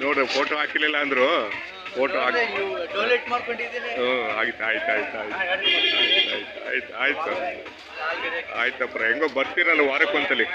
ನೋಡ್ರಿ ಫೋಟೋ ಹಾಕಿಲ್ಲ ಅಂದ್ರು ಫೋಟೋ ಹಾಕಿ ಡೊನೇಟ್ ಮಾಡ್ಕೊಂಡಿದ್ದೀನಿ. ಆಯ್ತು ಆಯ್ತು ಆಯ್ತು ಆಯ್ತು ಆಯ್ತು ಆಯ್ತು ಆಯ್ತಪ್ಪ ಹೆಂಗೋ ಬರ್ತೀರಲ್ಲ ವಾರಕ್ಕೊಂತಲಿ.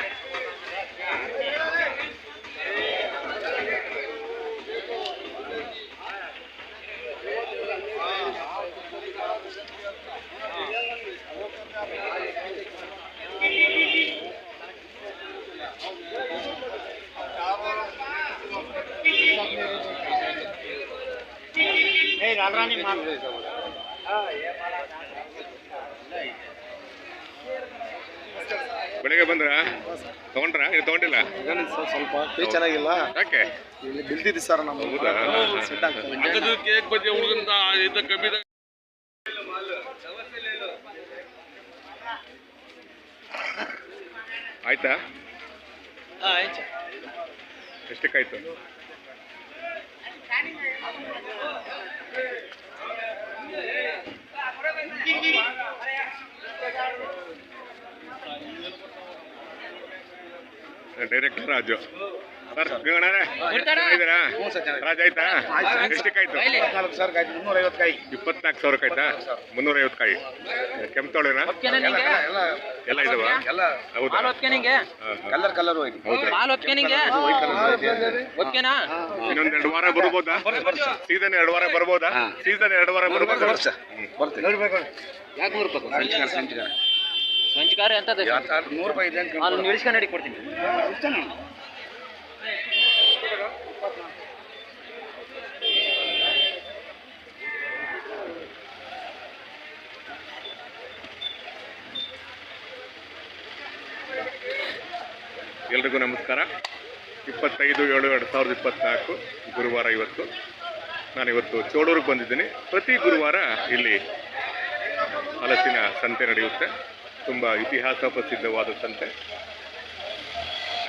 ಬೆಳಿಗ್ಗೆ ಬಂದ್ರ ತಗೊಂಡ್ರ ಇದು ತಗೊಂಡಿಲ್ಲ ಸ್ವಲ್ಪ ಚೆನ್ನಾಗಿಲ್ಲ ಯಾಕೆ ಇಲ್ಲಿ ಬಿಲ್ದಿದ್ದಿ ಸರ್ ನಮ್ಮ ಕೇಕ್ ಬಗ್ಗೆ ಹುಡುಗಂತ ಕಮ್ಮಿ ಆಯ್ತಾ ಎಷ್ಟಕ್ಕಾಯ್ತು? ಡೈರೆಕ್ಟರ್ ರಾಜು ಸರ್ ರಾಜ್ ಆಯ್ತಾ? ಎಷ್ಟಕ್ಕಾಯ್ತು? 24,000 ಆಯ್ತಾ? 350 ಕಾಯಿ ಕೆಂಪತೋಳೆನಾ ಎಲ್ಲ ಇದಾವ? ಹೌದಾ? ಇನ್ನೊಂದು 2 ವಾರ ಬರ್ಬೋದಾ? ಸೀಸನ್ 2 ವಾರ ಬರ್ಬೋದಾ? ಸೀಸನ್ 2 ವಾರ ಬರ್ಬೋದಾ? ಸಂಚಿಕಾರ ಎಂತದ 100 ರೂಪಾಯಿ ಅಲ್ಲಿ ಇಳಿಸ್ಕೊಂಡು ನಡಿ ಕೊಡ್ತೀನಿ. ಎಲ್ರಿಗೂ ನಮಸ್ಕಾರ. 25/7/2024 ಗುರುವಾರ ಇವತ್ತು. ನಾನಿವತ್ತು ಚೋಳೂರಿಗೆ ಬಂದಿದ್ದೀನಿ. ಪ್ರತಿ ಗುರುವಾರ ಇಲ್ಲಿ ಹಲಸಿನ ಸಂತೆ ನಡೆಯುತ್ತೆ. ತುಂಬ ಇತಿಹಾಸ ಪ್ರಸಿದ್ಧವಾದ ಸಂತೆ.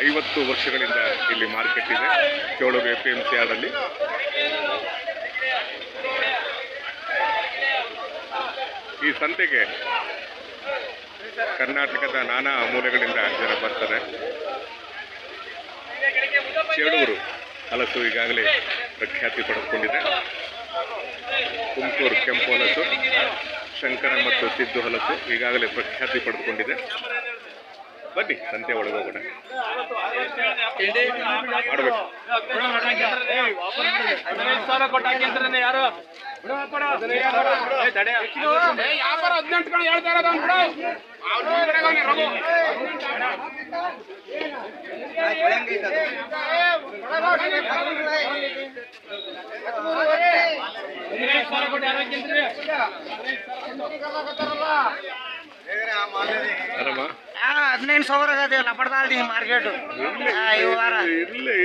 50 ವರ್ಷಗಳಿಂದ ಇಲ್ಲಿ ಮಾರ್ಕೆಟ್ ಇದೆ ಚೋಳೂರು APMC ಯಾರ್ಡಲ್ಲಿ. ಈ ಸಂತೆಗೆ ಕರ್ನಾಟಕದ ನಾನಾ ಮೂಲೆಗಳಿಂದ ಜನ ಬರ್ತಾರೆ. ಚೇಳೂರು ಹಲಸು ಈಗಾಗಲೇ ಪ್ರಖ್ಯಾತಿ ಪಡೆದುಕೊಂಡಿದೆ. ತುಮಕೂರು ಕೆಂಪು ಹಲಸು, ಶಂಕರ ಮತ್ತು ಸಿದ್ದು ಹಲಸು ಈಗಾಗಲೇ ಪ್ರಖ್ಯಾತಿ ಪಡೆದುಕೊಂಡಿದೆ. ಬನ್ನಿ ಸಂತೆ ಒಳಗೆ ಹೋಗೋಣ. ಮಾಡಬೇಕು ಆರಾಮ 15,000 ಆಗದಿಲ್ಲ ಪಡ್ದಾಳ್ದಿ ಮಾರ್ಕೆಟ್ ಇರ್ಲಿ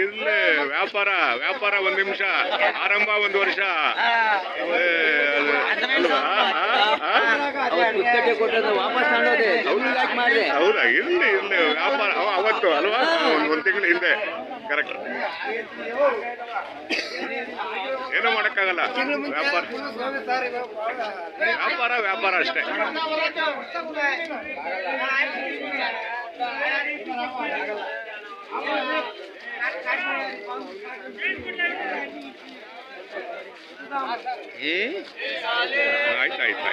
ವ್ಯಾಪಾರ 1 ನಿಮಿಷ, ಆರಂಭ 1 ವರ್ಷ. ಹೌದಾ? ಇರ್ಲಿ ವ್ಯಾಪಾರ ಅವತ್ತು ಅಲ್ವಾ, ಒಂದು ತಿಂಗಳ ಹಿಂದೆ. ಕರೆಕ್ಟ್, ಏನೂ ಮಾಡೋಕ್ಕಾಗಲ್ಲ. ವ್ಯಾಪಾರ ಅಷ್ಟೇ. ಆಯ್ತಾಯ್ತು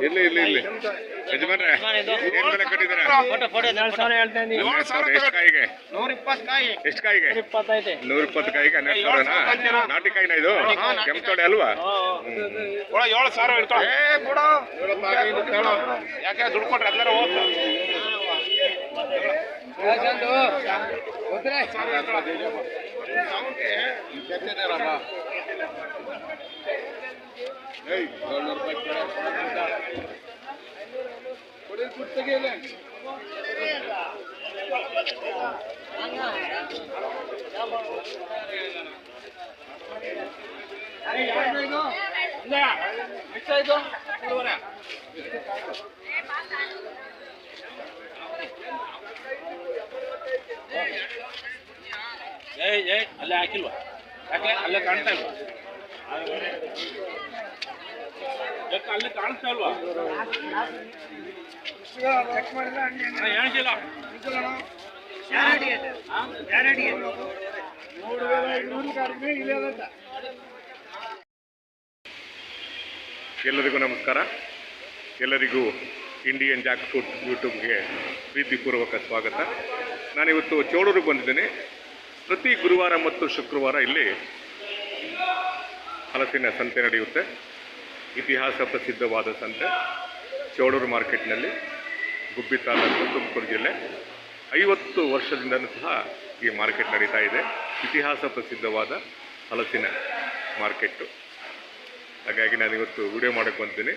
ಇಲ್ಲಿ ಯಜಮಾನ್ರೆ ಏನ್ ಬೆಲೆ ಕಟ್ಟಿದ್ದೀರಾ? 12,000 ಎಷ್ಟು ಕಾಯಿಗೆ? 120 ಕಾಯಿಗೆ 12,000. ನಾಟಿ ಕಾಯಿನ ಇದು? ಕೆಂಪತೋಡೆ ಅಲ್ವಾ? 7,000 ಯಾಕೆ ದುಡ್ಡು ಕೊಟ್ರೆ ಎಲ್ಲರೂ ಅಲ್ಲೇ ಹಾಕಿಲ್ವಾ? ಯಾಕೆ ಅಲ್ಲೇ ಕಾಣ್ತಾ ಇಲ್ವಾ? ಅಲ್ಲಿ ಕಾಣಿಸ್ತಾ ಇಲ್ವಾ ಚೆಕ್ ಮಾಡಿಲ್ಲ ಏನಿಲ್ಲ ಎಲ್ಲರಿಗೂ ನಮಸ್ಕಾರ. ಎಲ್ಲರಿಗೂ ಇಂಡಿಯನ್ ಜಾಕ್ ಫ್ರೂಟ್ ಯೂಟ್ಯೂಬ್ಗೆ ಪ್ರೀತಿಪೂರ್ವಕ ಸ್ವಾಗತ. ನಾನಿವತ್ತು ಚೋಳೂರಿಗೆ ಬಂದಿದ್ದೇನೆ. ಪ್ರತಿ ಗುರುವಾರ ಮತ್ತು ಶುಕ್ರವಾರ ಇಲ್ಲಿ ಹಲಸಿನ ಸಂತೆ ನಡೆಯುತ್ತೆ. ಇತಿಹಾಸ ಪ್ರಸಿದ್ಧವಾದ ಸಂತೆ ಚೋಳೂರು ಮಾರ್ಕೆಟ್ನಲ್ಲಿ, ಗುಬ್ಬಿ ತಾಲೂಕು, ತುಮಕೂರು ಜಿಲ್ಲೆ. 50 ವರ್ಷದಿಂದಲೂ ಸಹ ಈ ಮಾರ್ಕೆಟ್ ನಡೀತಾ ಇದೆ. ಇತಿಹಾಸ ಪ್ರಸಿದ್ಧವಾದ ಹಲಸಿನ ಮಾರ್ಕೆಟ್ಟು. ಹಾಗಾಗಿ ನಾನಿವತ್ತು ವಿಡಿಯೋ ಮಾಡೋಕ್ಕೆ ಬಂದಿದ್ದೀನಿ.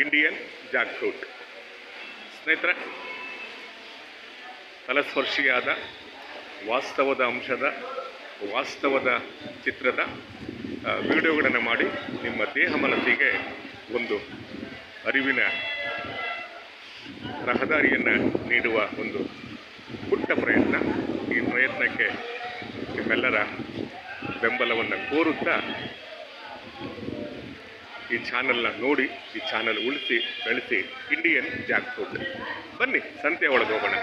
ಇಂಡಿಯನ್ ಜಾಕ್ ಫ್ರೂಟ್ ಸ್ನೇಹಿತರೆ, ತಲಸ್ಪರ್ಶಿಯಾದ ವಾಸ್ತವದ ಅಂಶದ ವಾಸ್ತವದ ಚಿತ್ರದ ವಿಡಿಯೋಗಳನ್ನು ಮಾಡಿ ನಿಮ್ಮ ದೇಹ ಮನಸ್ಸಿಗೆ ಒಂದು ಅರಿವಿನ ರಹದಾರಿಯನ್ನು ನೀಡುವ ಒಂದು ಪುಟ್ಟ ಪ್ರಯತ್ನ. ಈ ಪ್ರಯತ್ನಕ್ಕೆ ನಿಮ್ಮೆಲ್ಲರ ಬೆಂಬಲವನ್ನು ಕೋರುತ್ತಾ ಈ ಚಾನಲ್ನ ನೋಡಿ, ಈ ಚಾನಲ್ ಉಳಿಸಿ ಬೆಳೆಸಿ ಇಂಡಿಯನ್ ಜಾಕ್ ಫ್ರೂಟ್. ಬನ್ನಿ ಸಂತೆ ಒಳಗೆ ಹೋಗೋಣ.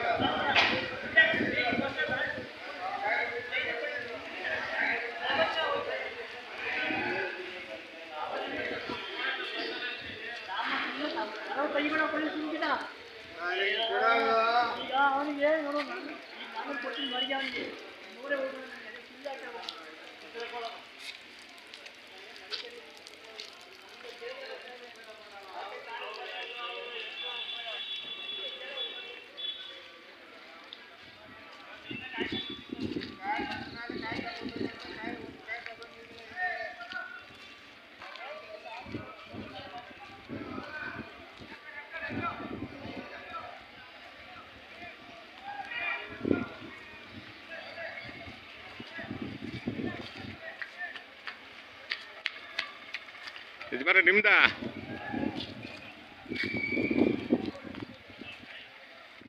ಯಜಮಾನ ನಿಮ್ದ